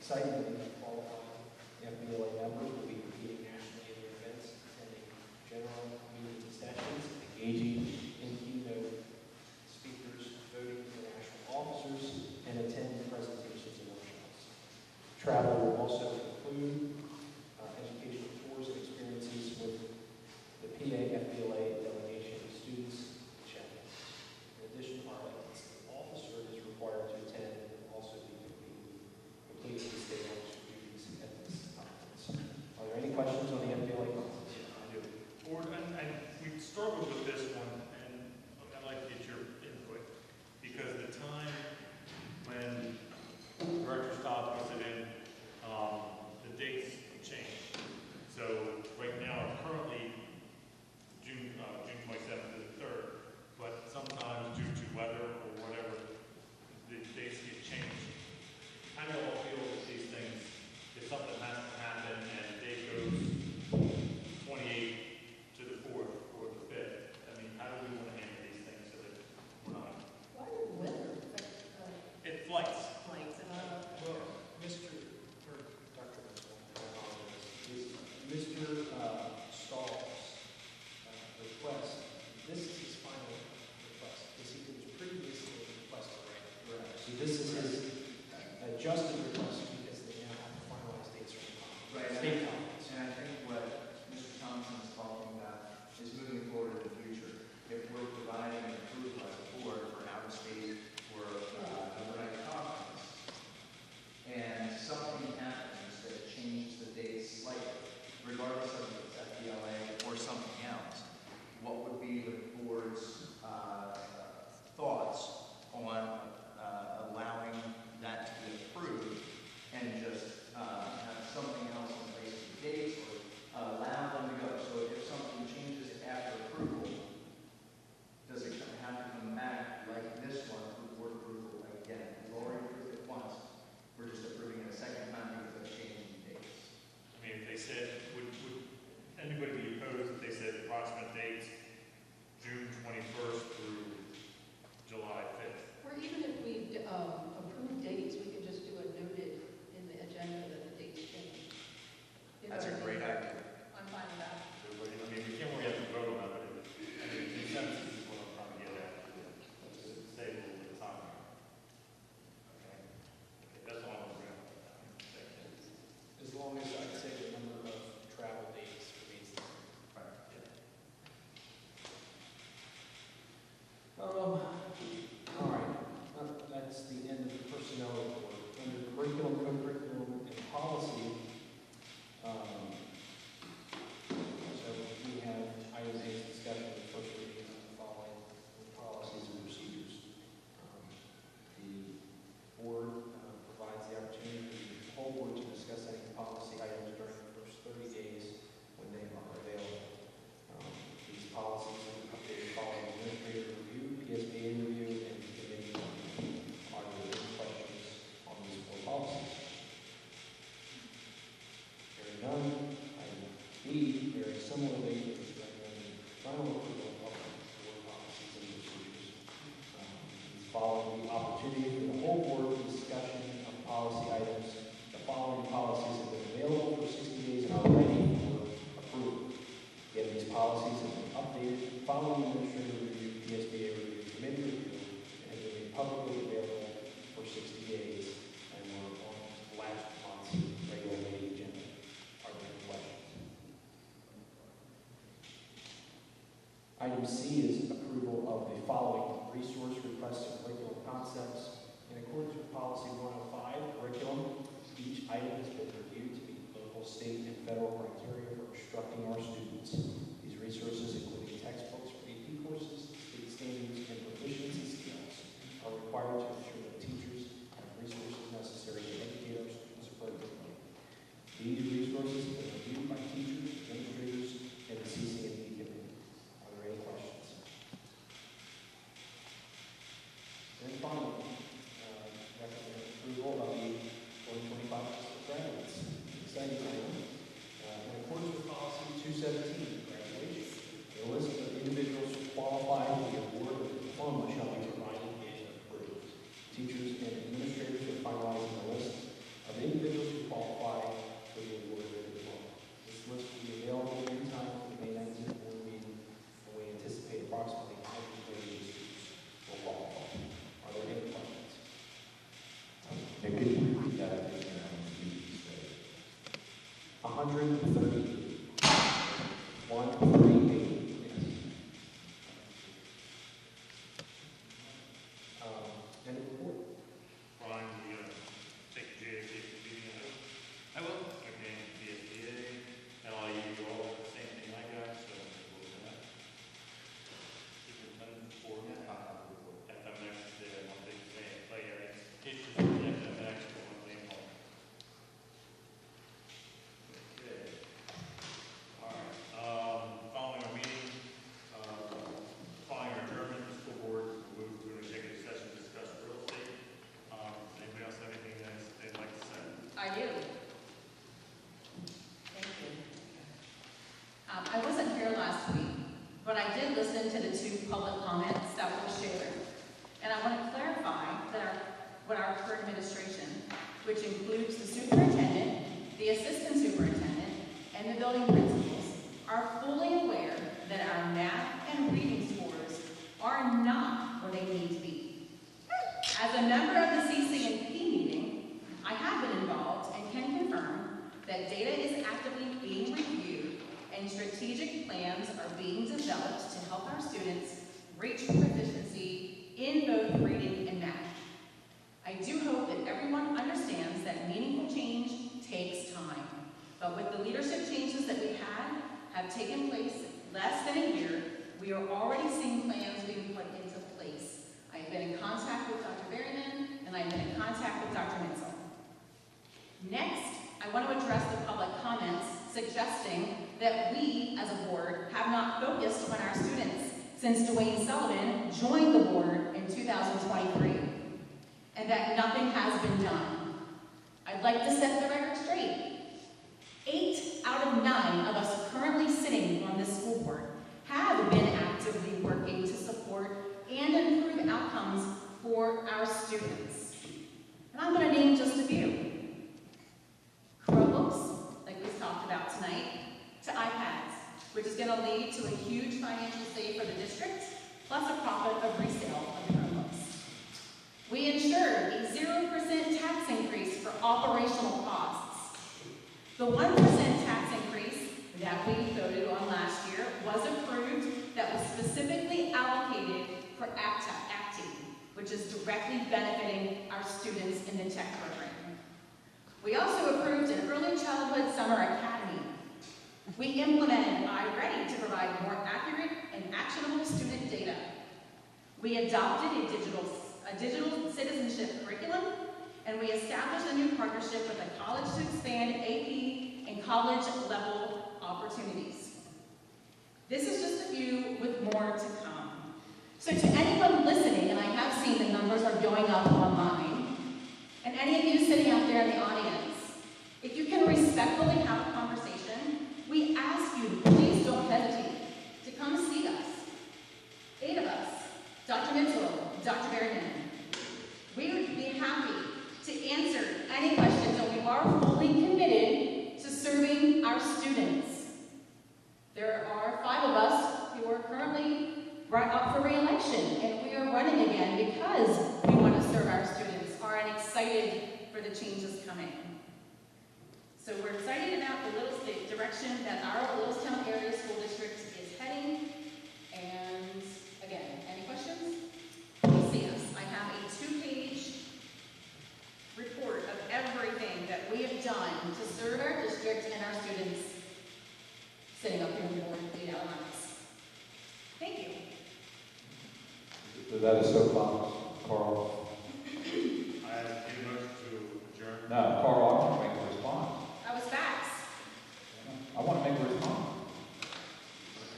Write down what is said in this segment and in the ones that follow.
Excitingly, a qualified FBLA member will be competing nationally in their events, attending general meeting sessions, engaging in keynote speakers, voting for national officers, and attending presentations and workshops. Travel will also include educational tours and experiences with the PA FBLA delegation of students and chaplains. In addition, our officer is required to attend and also be completing the state officer duties at this conference. Are there any questions on the FBLA conference? Yeah, I do. Board, and we struggled with this one, and I'd like to get your input, because the time when Director Scott was in, the dates changed. So right now, currently, June 27th is the 3rd, but sometimes due to weather or whatever, the dates get changed. How do you all feel with these things? If something has to happen and the date goes 28th to the 4th or the 5th, I mean, how do we want to handle these things so that we're not? Why did weather affect It flights. flights? Well, Mr. or Dr. Mr. Stahl's request, this is his final request. This he was previously requested, right? So this is his adjusted request because they now have to finalize dates from the state conference. And I think what Mr. Thompson is talking about is moving forward in the future. If we're providing an approval as a board for out-of-state or overnight conference, and something happens that changes the dates slightly, regardless of if it's FBLA or something else, what would be the board's thoughts on allowing that to be approved and just have something else in place of dates or allow them to go? So if something changes after approval, does it have to come back like this one for board approval again? We've already approved it once. We're just approving it a second time because of changing dates. I mean, if they said, would anybody be opposed if they said approximate dates, June 21st through July 5th? Or even if we approve dates, we could just do a noted in the agenda that the dates change. You know That's a what I great mean? idea. I'm fine with that. Everybody, I mean, we can't really have to vote on that, but I mean, the consensus is what I'm trying to get at. Let's just save a little bit of time. Okay, that's all I'm going to As long as I'd say the number of travel days remains the same. All right, that's the end of the personnel report. Under curriculum, co-curriculum, and policy, so we have item A discussion of the first reading of the following policies and procedures. The board provides the opportunity for the whole board to discuss any policy items during the first 30 days when they are available. These policies are updated following administrative review, PSBA review, and committee review. Are there any questions on these four policies? Hearing none. Item B, very similarly, is recommending final approval of the board policies and procedures. These follow the opportunity for the whole board discussion of policy items. The following policies have been available for 60 days and are ready for approval. Again, these policies have been updated following administrative review, PSBA review, committee review, and have been made publicly available for 60 days and were on last month's regular meeting agenda. Are there any questions? Item C is approval of the following resource requests and curriculum concepts. In accordance with policy 105, curriculum, each item has been reviewed to meet local, state, and federal criteria for instructing our students. These resources, including textbooks for AP courses, state standards, and proficiency skills, are required to ensure that teachers have resources necessary to educate our students appropriately. These resources have been reviewed by teachers, administrators, and the CCNP committee. Are there any questions? And finally, recommend approval of the 2025 graduates. Exciting item. In accordance with policy 217, graduation, a list of individuals qualified for the award of diploma shall be provided and approved. Teachers and administrators are finalizing a list of individuals 138. Yes. Any report? Ron, you gonna take the JFK meeting out? I will. Okay, VSBA, LIU, all the same thing I got, so we'll do that. Superintendent report. FMX, one big thing, play area. Issues with the FMX, one thing home. Okay. All right, following our meeting, following our adjournment, the school board will move to an executive session to discuss real estate. Anybody else have anything that they'd like to say? I do. Thank you. I wasn't here last week, but I did listen to the 2 public comments that were shared. And I want to clarify that what our current administration, which includes the superintendent, the assistant superintendent, and the building principals, are fully aware that our math and reading scores are not where they need to be. As a member of the CC&P meeting, I have been involved and can confirm that data is actively being reviewed and strategic plans are being developed to help our students reach proficiency in both reading and math. I do hope that everyone understands that meaningful change takes time, but with the leadership changes that we have taken place less than a year, we are already seeing plans being put into place. I've been in contact with Dr. Berryman, and I've been in contact with Dr. Mitchell. Next, I want to address the public comments suggesting that we, as a board, have not focused on our students since Dwayne Sullivan joined the board in 2023, and that nothing has been done. I'd like to set the record straight. 8 out of 9 of us currently sitting on this school board have been actively working to support and improve outcomes for our students. And I'm going to name just a few. Chromebooks, like we talked about tonight, to iPads, which is going to lead to a huge financial save for the district, plus a profit of resale of the Chromebooks. We ensured a 0% tax increase for operational costs. The 1% tax increase that we voted on last year was approved that was specifically allocated for ACTE, which is directly benefiting our students in the tech program. We also approved an early childhood summer academy. We implemented iReady to provide more accurate and actionable student data. We adopted a digital citizenship curriculum, and we established a new partnership with a college to expand AP and college-level opportunities. This is just a few with more to come. So to anyone listening, and I have seen the numbers are going up online, and any of you sitting out there in the audience, if you can respectfully have a conversation, we ask you, please don't hesitate to come see us. 8 of us, Dr. Mitchell, Dr. Berryman. We would be happy to answer any questions, and we are fully committed to serving our students. There are 5 of us who are currently up for re-election, and we are running again because we want to serve our students, are excited for the changes coming. So we're excited about the direction that our Littlestown Area School District is heading. And again, any questions? Please see us. I have a 2-page report of everything that we have done to serve our district and our students sitting up here on the board with 8 elements. Thank you. So that is soapbox, Carl. I need a motion to adjourn. No, Carl, I want to make a response. That was facts. I want to make a response.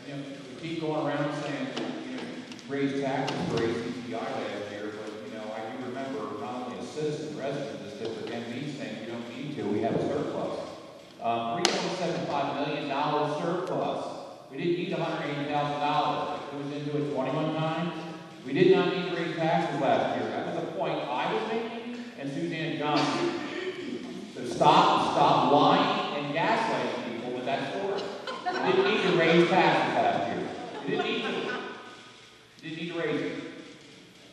You know, we keep going around saying, you know, raise taxes for ACTI last year, but, you know, I do remember not only a citizen, resident of this district, and me saying we don't need to, we have a surplus. $3.75 million surplus. We didn't need $180,000. It was into it 21 times. We did not need to raise taxes last year. That was the point I was making and Suzanne Johnson. So stop lying and gaslighting people with that story. We didn't need to raise taxes last year. We didn't need to. We didn't need to raise it.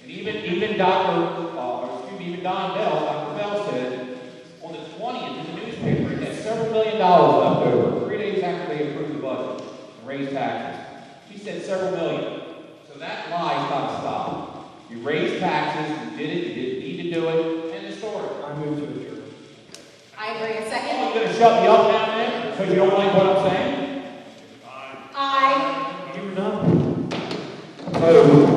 And even Don Bell, Dr. Bell said on the 20th in the newspaper, he had several $1 million left over, 3 days after they approved the budget. And and raise taxes. She said several million. So that lie's got to stop. You raised taxes, you did it, you didn't need to do it, end the story. I move to adjourn. I agree. A I'm second? going to shut you up now, man, because you don't like what I'm saying? Aye. You were done. So,